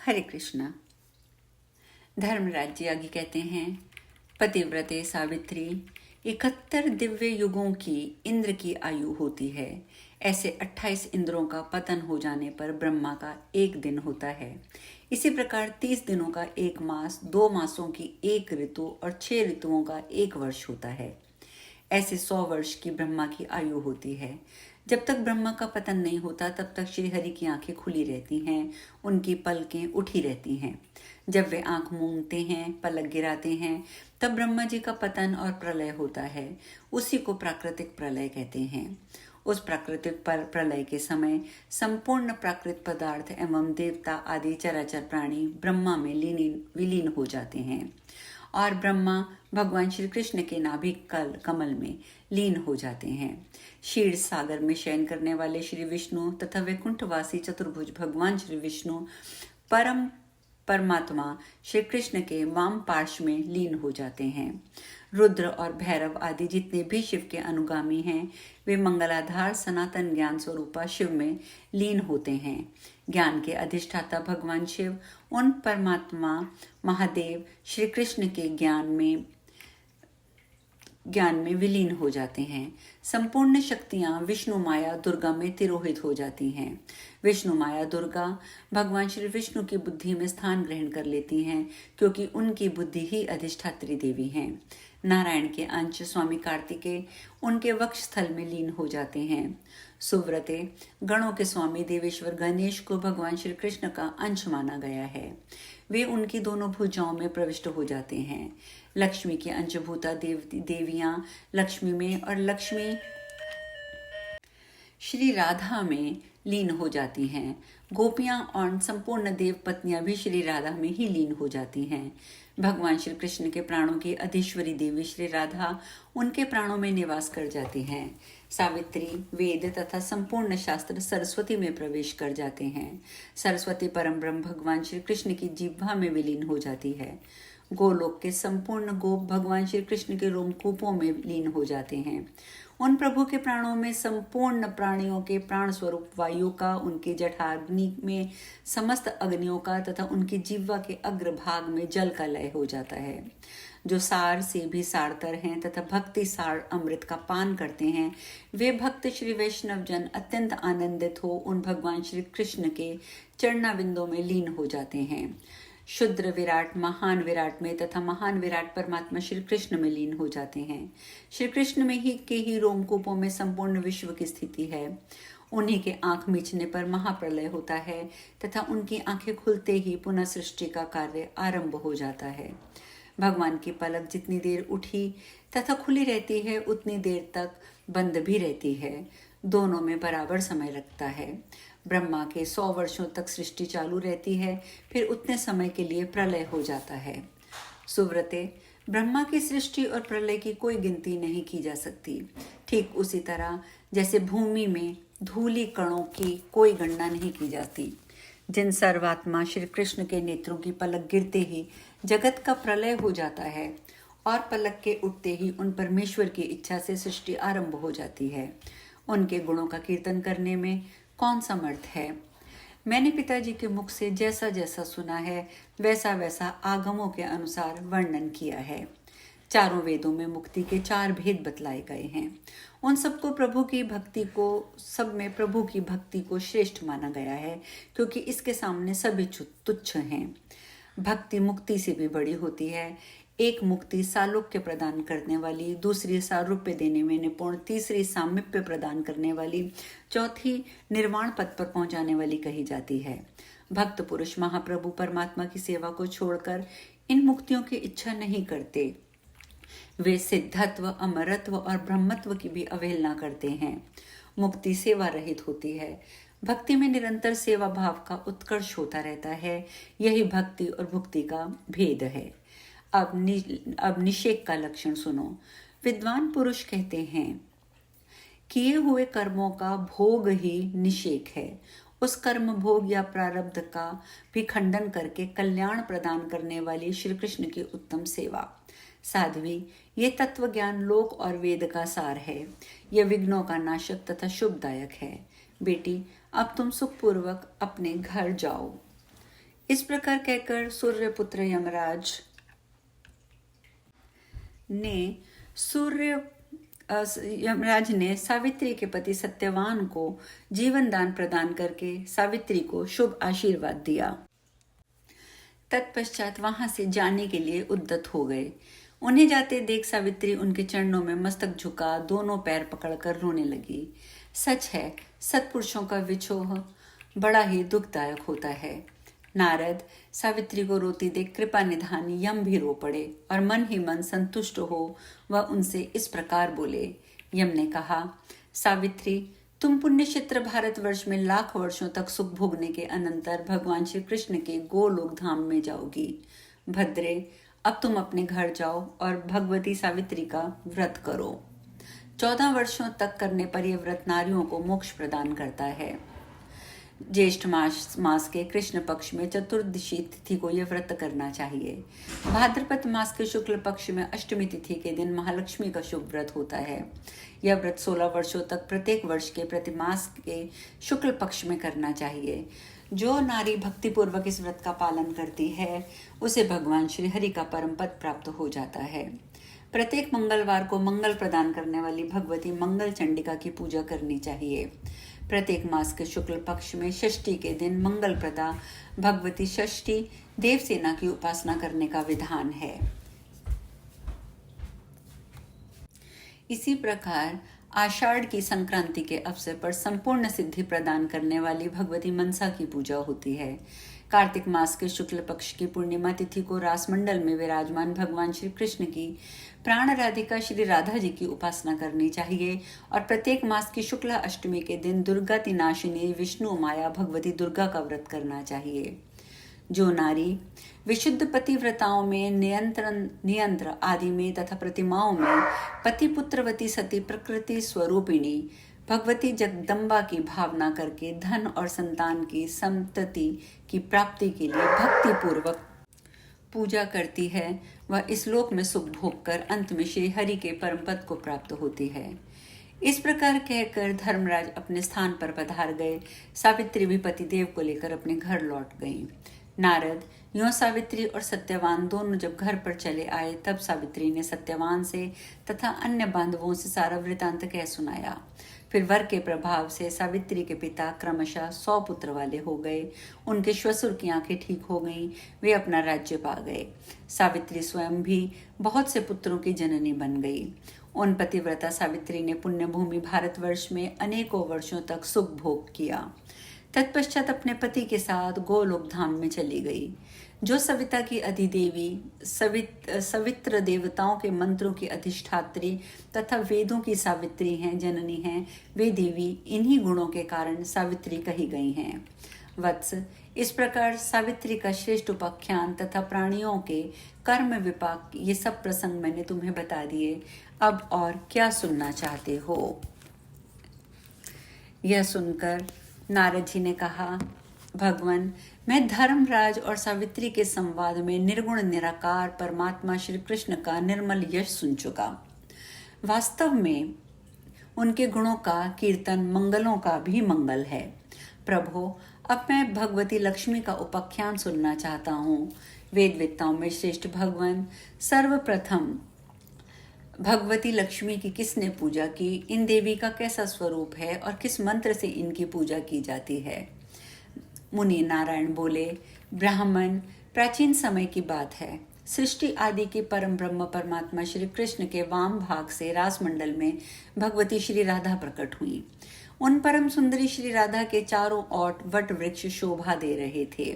हरे कृष्णा। धर्मराज जी आगे कहते हैं, पतिव्रते सावित्री 71 दिव्य युगों की इंद्र की आयु होती है। ऐसे 28 इंद्रों का पतन हो जाने पर ब्रह्मा का एक दिन होता है। इसी प्रकार 30 दिनों का एक मास, 2 मासों की एक ऋतु और 6 ऋतुओं का एक वर्ष होता है। ऐसे 100 वर्ष की ब्रह्मा की आयु होती है। जब तक ब्रह्मा का पतन नहीं होता तब तक श्री हरि की आंखें खुली रहती हैं, उनकी पलकें उठी रहती हैं। जब वे आंख मूंदते हैं, पलक गिराते हैं, तब ब्रह्मा जी का पतन और प्रलय होता है। उसी को प्राकृतिक प्रलय कहते हैं। उस प्राकृतिक प्रलय के समय संपूर्ण प्राकृत पदार्थ एवं देवता आदि चराचर प्राणी ब्रह्मा में विलीन हो जाते हैं और ब्रह्मा भगवान श्री कृष्ण के नाभिक कमल में लीन हो जाते हैं। क्षीर सागर में शयन करने वाले श्री विष्णु तथा वैकुंठवासी चतुर्भुज भगवान श्री विष्णु परमात्मा श्री कृष्ण के वाम पार्श्व में लीन हो जाते हैं। रुद्र और भैरव आदि जितने भी शिव के अनुगामी हैं, वे मंगलाधार सनातन ज्ञान स्वरूपा शिव में लीन होते हैं। ज्ञान के अधिष्ठाता भगवान शिव उन परमात्मा महादेव श्री कृष्ण के ज्ञान में विलीन हो जाते हैं। संपूर्ण शक्तियां विष्णु माया दुर्गा में तिरोहित हो जाती हैं। विष्णु माया दुर्गा भगवान श्री विष्णु की बुद्धि में स्थान ग्रहण कर लेती हैं, क्योंकि उनकी बुद्धि ही अधिष्ठात्री देवी हैं। नारायण के अंश स्वामी कार्तिकेय उनके वक्ष स्थल में लीन हो जाते हैं। सुव्रते गणों के स्वामी देवेश्वर गणेश को भगवान श्री कृष्ण का अंश माना गया है। वे उनकी दोनों भुजाओं में प्रविष्ट हो जाते हैं। लक्ष्मी की अंशभूता देवियां लक्ष्मी में और लक्ष्मी श्री राधा में लीन हो जाती हैं। गोपियां और संपूर्ण देव पत्नियां भी श्री राधा में ही लीन हो जाती हैं। भगवान श्री कृष्ण के प्राणों की अधीश्वरी देवी श्री राधा उनके प्राणों में निवास कर जाती हैं। सावित्री, वेद तथा संपूर्ण शास्त्र सरस्वती में प्रवेश कर जाते हैं। सरस्वती परम ब्रह्म भगवान श्री कृष्ण की जिह्वा में विलीन हो जाती है। गोलोक के संपूर्ण गोप भगवान श्री कृष्ण के रोमकूपों में लीन हो जाते हैं। उन प्रभु के प्राणों में संपूर्ण प्राणियों के प्राण स्वरूप वायु का, उनके जठाग्नि में समस्त अग्नियों का तथा उनकी जिह्वा के अग्रभाग में जल का लय हो जाता है। जो सार से भी सारतर हैं तथा भक्ति सार अमृत का पान करते हैं, वे भक्त श्री वैष्णव जन अत्यंत आनंदित हो उन भगवान श्री कृष्ण के चरणाविंदों में लीन हो जाते हैं। शुद्र विराट महान विराट में तथा महान विराट परमात्मा श्री कृष्ण में लीन हो जाते हैं। श्री कृष्ण में ही रोमकूपों में संपूर्ण विश्व की स्थिति है। उन्हीं के आंख मीचने पर महाप्रलय होता है तथा उनकी आंखें खुलते ही पुनः सृष्टि का कार्य आरंभ हो जाता है। भगवान की पलक जितनी देर उठी तथा खुली रहती है, उतनी देर तक बंद भी रहती है। दोनों में बराबर समय लगता है। ब्रह्मा के 100 वर्षों तक सृष्टि चालू रहती है, फिर उतने समय के लिए प्रलय हो जाता है। सुव्रते ब्रह्मा की सृष्टि और प्रलय की कोई गिनती नहीं की जा सकती। ठीक उसी तरह जैसे भूमि में धूलि कणों की कोई गणना नहीं की जाती। जिन सर्वात्मा श्री कृष्ण के नेत्रों की पलक गिरते ही जगत का प्रलय हो जाता है और पलक के उठते ही उन परमेश्वर की इच्छा से सृष्टि आरंभ हो जाती है। उनके गुणों का कीर्तन करने में कौन समर्थ है? मैंने पिताजी के मुख से जैसा जैसा सुना है, वैसा वैसा आगमों के अनुसार वर्णन किया है। चारों वेदों में मुक्ति के 4 भेद बतलाए गए हैं। उन सबको सब में प्रभु की भक्ति को श्रेष्ठ माना गया है, क्योंकि इसके सामने सभी तुच्छ हैं। भक्ति मुक्ति से भी बड़ी होती है। एक मुक्ति सालोक्य प्रदान करने वाली, दूसरी सारूप्य देने में निपुण, तीसरी सामीप्य प्रदान करने वाली, चौथी निर्वाण पद पर पहुंचाने वाली कही जाती है। भक्त पुरुष महाप्रभु परमात्मा की सेवा को छोड़कर इन मुक्तियों की इच्छा नहीं करते। वे सिद्धत्व, अमरत्व और ब्रह्मत्व की भी अवहेलना करते हैं। मुक्ति सेवा रहित होती है। भक्ति में निरंतर सेवा भाव का उत्कर्ष होता रहता है। यही भक्ति और भुक्ति का भेद है। अब निषेक का लक्षण सुनो। विद्वान पुरुष कहते हैं, किए हुए कर्मों का भोग ही निषेक है। उस कर्म भोग या प्रारब्ध का भी खंडन करके कल्याण प्रदान करने वाली श्री कृष्ण की उत्तम सेवा। साध्वी, ये तत्व ज्ञान लोक और वेद का सार है। यह विघ्नों का नाशक तथा शुभदायक है। बेटी, अब तुम सुखपूर्वक अपने घर जाओ। इस प्रकार कहकर सूर्यपुत्र यमराज ने यमराज ने सावित्री के पति सत्यवान को जीवन दान प्रदान करके सावित्री को शुभ आशीर्वाद दिया। तत्पश्चात वहां से जाने के लिए उद्यत हो गए। उन्हें जाते देख सावित्री उनके चरणों में मस्तक झुका दोनों पैर पकड़कर रोने लगी। सच है, सत्पुरुषों का विछोह बड़ा ही दुखदायक होता है। नारद सावित्री को रोती देख कृपा निधान यम भी रो पड़े और मन ही मन संतुष्ट हो वह उनसे इस प्रकार बोले। यम ने कहा, सावित्री, तुम पुण्य क्षेत्र भारतवर्ष में लाख वर्षों तक सुख भोगने के अनंतर भगवान श्री कृष्ण के गोलोक धाम में जाओगी। भद्रे, अब तुम अपने घर जाओ और भगवती सावित्री का व्रत करो। 14 वर्षों तक करने पर यह व्रत नारियों को मोक्ष प्रदान करता है। ज्येष्ठ मास के कृष्ण पक्ष में चतुर्दशी तिथि को यह व्रत करना चाहिए। भाद्रपद मास के शुक्ल पक्ष में अष्टमी तिथि के दिन महालक्ष्मी का शुभ व्रत होता है। यह व्रत 16 वर्षों तक प्रत्येक वर्ष के प्रतिमास के शुक्ल पक्ष में करना चाहिए। जो नारी भक्तिपूर्वक इस व्रत का पालन करती है उसे भगवान श्री हरि का परम पद प्राप्त हो जाता है। प्रत्येक मंगलवार को मंगल प्रदान करने वाली भगवती मंगल चंडिका की पूजा करनी चाहिए। प्रत्येक मास के शुक्ल पक्ष में षष्ठी के दिन मंगल प्रदा भगवती षष्ठी देवसेना की उपासना करने का विधान है। इसी प्रकार आषाढ़ की संक्रांति के अवसर पर संपूर्ण सिद्धि प्रदान करने वाली भगवती मनसा की पूजा होती है। कार्तिक मास के शुक्ल पक्ष की पूर्णिमा तिथि को रासमंडल में विराजमान भगवान श्री कृष्ण की प्राण राधिका श्री राधा जी की उपासना करनी चाहिए और प्रत्येक मास की शुक्ला अष्टमी के दिन दुर्गा तिनाशिनी विष्णु माया भगवती दुर्गा का व्रत करना चाहिए। जो नारी विशुद्ध पतिव्रताओं में नियंत्र आदि में तथा प्रतिमाओं में पति पुत्रवती सती प्रकृति स्वरूपिणी भगवती जगदम्बा की भावना करके धन और संतान की संतति की प्राप्ति के लिए भक्ति पूर्वक पूजा करती है, वह इस लोक में सुख भोग कर अंत में श्री हरि के परम पद को प्राप्त होती है। इस प्रकार कहकर धर्मराज अपने स्थान पर पधार गए। सावित्री भी पतिदेव को लेकर अपने घर लौट गईं। नारद यों सावित्री और सत्यवान दोनों जब घर पर चले आए तब सावित्री ने सत्यवान से तथा अन्य बांधवों से सारा वृतांत कह सुनाया। फिर वर के प्रभाव से सावित्री के पिता क्रमशः 100 पुत्र वाले हो गए। उनके श्वशुर की आंखें ठीक हो गईं, वे अपना राज्य पा गए। सावित्री स्वयं भी बहुत से पुत्रों की जननी बन गई। उन पतिव्रता सावित्री ने पुण्य भूमि भारतवर्ष में अनेकों वर्षों तक सुख भोग किया। तत्पश्चात अपने पति के साथ गोलोक धाम में चली गई। जो सविता की अधिदेवी सवित्र देवताओं के मंत्रों की अधिष्ठात्री तथा वेदों की सावित्री हैं, जननी हैं, वे देवी इन्हीं गुणों के कारण सावित्री कही गई हैं। वत्स, इस प्रकार सावित्री का श्रेष्ठ उपाख्यान तथा प्राणियों के कर्म विपाक ये सब प्रसंग मैंने तुम्हें बता दिए। अब और क्या सुनना चाहते हो? यह सुनकर नारद जी ने कहा, भगवान, मैं धर्मराज और सावित्री के संवाद में निर्गुण निराकार परमात्मा श्री कृष्ण का निर्मल यश सुन चुका। वास्तव में उनके गुणों का कीर्तन मंगलों का भी मंगल है। प्रभु, अब मैं भगवती लक्ष्मी का उपाख्यान सुनना चाहता हूँ। वेदवेत्ताओं में श्रेष्ठ भगवान, सर्वप्रथम भगवती लक्ष्मी की किसने पूजा की, इन देवी का कैसा स्वरूप है और किस मंत्र से इनकी पूजा की जाती है? मुनि नारायण बोले, ब्राह्मण, प्राचीन समय की बात है। सृष्टि आदि की परम ब्रह्म परमात्मा श्री कृष्ण के वाम भाग से रासमंडल में भगवती श्री राधा प्रकट हुई। उन परम सुंदरी श्री राधा के चारों ओर वट वृक्ष शोभा दे रहे थे।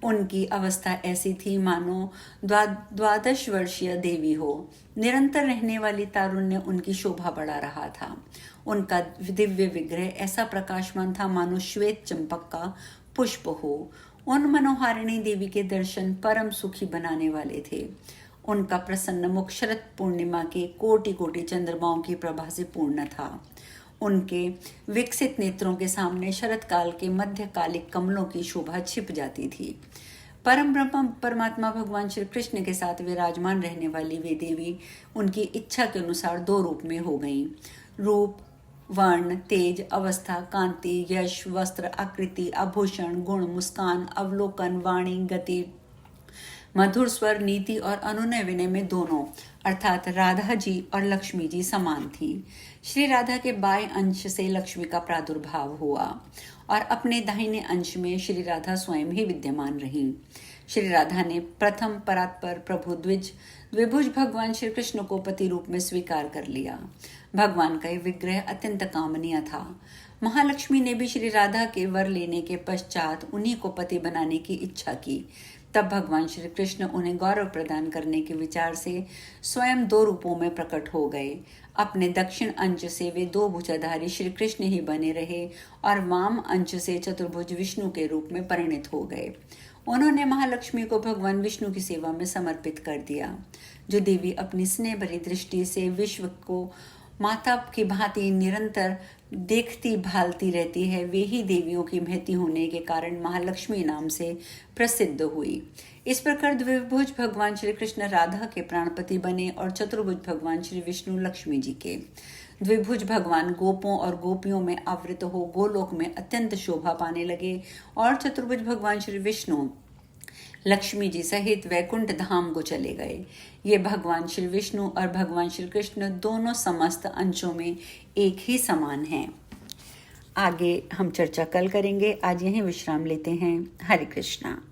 उनकी अवस्था ऐसी थी मानो 12 वर्षीय देवी हो। निरंतर रहने वाली तारुण्य उनकी शोभा बढ़ा रहा था। उनका दिव्य विग्रह ऐसा प्रकाशमान था मानो श्वेत चंपक का पुष्प हो। उन मनोहारिणी देवी के दर्शन परम सुखी बनाने वाले थे। उनका प्रसन्न मुख शरद पूर्णिमा के कोटि कोटि चंद्रमाओं की प्रभा से पूर्ण था। उनके विकसित नेत्रों के सामने शरद काल के मध्यकालिक कमलों की शोभा छिप जाती थी। परम ब्रह्म परमात्मा भगवान श्री कृष्ण के साथ विराजमान रहने वाली वे देवी उनकी इच्छा के अनुसार 2 रूप में हो गईं। रूप वर्ण, तेज, अवस्था, कांति, यश, वस्त्र, आकृति, आभूषण, गुण, मुस्कान, अवलोकन, वाणी, गति, मधुर स्वर, नीति और अनुनय विनय में दोनों अर्थात राधा जी और लक्ष्मी जी समान थी। श्री राधा के बाएं अंश से लक्ष्मी का प्रादुर्भाव हुआ और अपने दाहिने अंश में श्री राधा स्वयं ही विद्यमान रही। श्री राधा ने प्रथम परात्पर प्रभु द्विभुज भगवान श्री कृष्ण को पति रूप में स्वीकार कर लिया। भगवान का यह विग्रह अत्यंत कामनीय था। महालक्ष्मी ने भी श्री राधा के वर लेने के पश्चात उन्हीं को पति बनाने की इच्छा की। तब भगवान श्री कृष्ण उन्हें गौरव प्रदान करने के विचार से स्वयं दो रूपों में प्रकट हो गए। अपने दक्षिण अंश से वे दो भुजाधारी श्री कृष्ण ही बने रहे और वाम अंश से चतुर्भुज विष्णु के रूप में परिणित हो गए। उन्होंने महालक्ष्मी को भगवान विष्णु की सेवा में समर्पित कर दिया। जो देवी अपनी स्नेह भरी दृष्टि से विश्व को माता की भांति निरंतर देखती भालती रहती है, वे ही देवियों की महती होने के कारण महालक्ष्मी नाम से प्रसिद्ध हुई। इस प्रकार द्विभुज भगवान श्री कृष्ण राधा के प्राणपति बने और चतुर्भुज भगवान श्री विष्णु लक्ष्मी जी के। द्विभुज भगवान गोपों और गोपियों में आवृत हो गोलोक में अत्यंत शोभा पाने लगे और चतुर्भुज भगवान श्री विष्णु लक्ष्मी जी सहित वैकुंठ धाम को चले गए। ये भगवान श्री विष्णु और भगवान श्री कृष्ण दोनों समस्त अंशों में एक ही समान हैं। आगे हम चर्चा कल करेंगे। आज यहीं विश्राम लेते हैं। हरे कृष्णा।